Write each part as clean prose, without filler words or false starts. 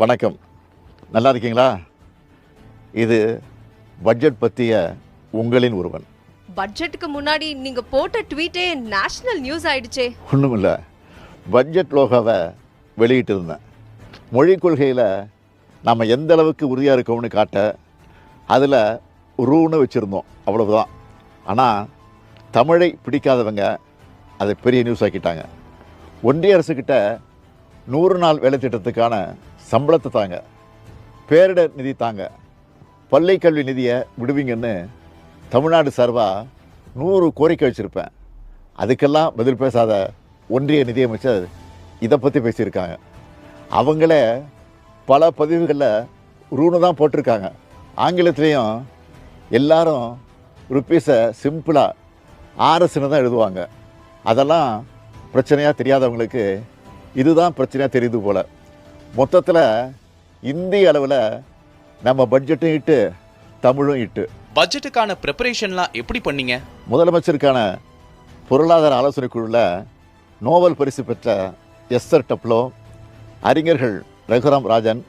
வணக்கம். நல்லா இருக்கீங்களா? இது பட்ஜெட் பற்றிய உங்களின் ஒருவன். பட்ஜெட்டுக்கு முன்னாடி நீங்க போட்ட ட்வீட்டே நேஷனல் நியூஸ் ஆயிடுச்சே. ஒன்றுமில்ல, பட்ஜெட் லோகோவை வெளியிட்டிருந்தேன். மொழிக் கொள்கையில் நம்ம எந்த அளவுக்கு உறுதியாக இருக்கோம்னு காட்ட அதில் ரூன்னு வச்சுருந்தோம், அவ்வளவுதான். ஆனால் தமிழை பிடிக்காதவங்க அதை பெரிய நியூஸ் ஆக்கிட்டாங்க. ஒன்றிய அரசுக்கிட்ட 100 நாள் வேலை திட்டத்துக்கான சம்பளத்தை தாங்க, பேரிடர் நிதி தாங்க, பள்ளி கல்வி நிதியை விடுவீங்கன்னு தமிழ்நாடு சார்பாக 100 கோரிக்கை வச்சுருப்பேன். அதுக்கெல்லாம் பதில் பேசாத ஒன்றிய நிதியமைச்சர் இதை பற்றி பேசியிருக்காங்க. அவங்களே பல பதிவுகளில் ரூனு தான் போட்டிருக்காங்க. ஆங்கிலத்துலேயும் எல்லாரும் ருப்பீஸை சிம்பிளாக ஆர்எஸ்ன்னு தான் எழுதுவாங்க. அதெல்லாம் பிரச்சனையாக தெரியாதவங்களுக்கு இதுதான் பிரச்சனையாக தெரியுது போல். மொத்தத்தில் இந்திய அளவில் நம்ம பட்ஜெட்டும் இட்டு தமிழும் இட்டு. பட்ஜெட்டுக்கான ப்ரிப்பரேஷன்லாம் எப்படி பண்ணீங்க? முதலமைச்சருக்கான பொருளாதார ஆலோசனை குழுவில் நோபல் பரிசு பெற்ற எஸ்தர் டப்லோ, அறிஞர்கள் ரகுராம் ராஜன்,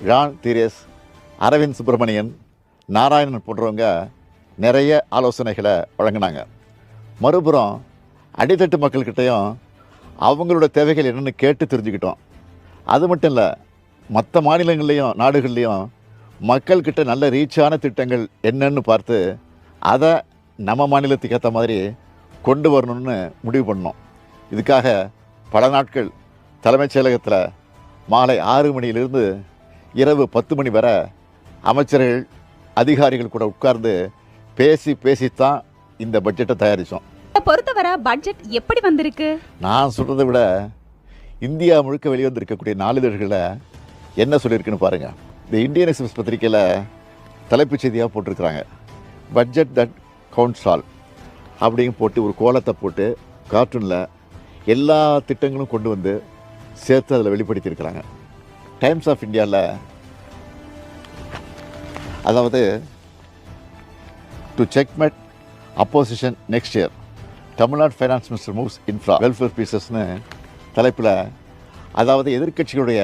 ஜான் தீரேஸ், அரவிந்த் சுப்பிரமணியன், நாராயணன் போன்றவங்க நிறைய ஆலோசனைகளை வழங்கினாங்க. மறுபுறம் அடித்தட்டு மக்கள்கிட்டையும் அவங்களோட தேவைகள் என்னென்னு கேட்டு தெரிஞ்சுக்கிட்டோம். அது மட்டும் இல்லை, மற்ற மாநிலங்கள்லேயும் நாடுகள்லேயும் மக்கள்கிட்ட நல்ல ரீச்சான திட்டங்கள் என்னன்னு பார்த்து அதை நம்ம மாநிலத்துக்கு ஏற்ற மாதிரி கொண்டு வரணும்னு முடிவு பண்ணோம். இதுக்காக பல நாட்கள் தலைமைச் செயலகத்தில் மாலை 6 மணியிலிருந்து இரவு 10 மணி வரை அமைச்சர்கள் அதிகாரிகள் கூட உட்கார்ந்து பேசித்தான் இந்த பட்ஜெட்டை தயாரித்தோம். பொறுத்தவரை பட்ஜெட் எப்படி வந்திருக்கு? நான் சொல்கிறத விட இந்தியா முழுக்க வெளிவந்திருக்கக்கூடிய நாளிதழ்களில் என்ன சொல்லியிருக்குன்னு பாருங்கள். இந்த இந்தியன் எக்ஸ்பிரஸ் பத்திரிக்கையில் தலைப்புச் செய்தியாக போட்டிருக்கிறாங்க, பட்ஜெட் தட் கவுண்ட்ஸ் ஆல் அப்படின்னு போட்டு ஒரு கோலத்தை போட்டு கார்ட்டூனில் எல்லா திட்டங்களும் கொண்டு வந்து சேர்த்து அதில் வெளிப்படுத்தியிருக்கிறாங்க. டைம்ஸ் ஆஃப் இந்தியாவில் அதாவது to checkmate opposition next year, Tamil Nadu finance minister moves infra welfare பீசஸ்னு தலைப்பில், அதாவது எதிர்க்கட்சிகளுடைய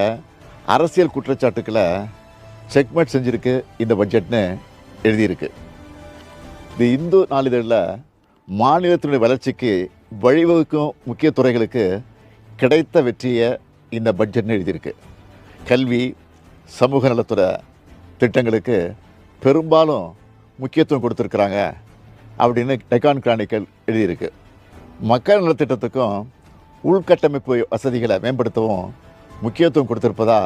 அரசியல் குற்றச்சாட்டுக்களை செக்மெட் செஞ்சுருக்கு இந்த பட்ஜெட்னு எழுதியிருக்கு. இது இந்து நாளிதழில் மாநிலத்தினுடைய வளர்ச்சிக்கு வழிவகுக்கும் முக்கிய துறைகளுக்கு கிடைத்த வெற்றியை இந்த பட்ஜெட்னு எழுதியிருக்கு. கல்வி, சமூக நலத்துறை திட்டங்களுக்கு பெரும்பாலும் முக்கியத்துவம் கொடுத்துருக்குறாங்க அப்படின்னு டெக்கான் கிரானிக்கல் எழுதியிருக்கு. மக்கள் நலத்திட்டத்துக்கும் உள்கட்டமைப்பு வசதிகளை மேம்படுத்தவும் முக்கியத்துவம் கொடுத்திருப்பதா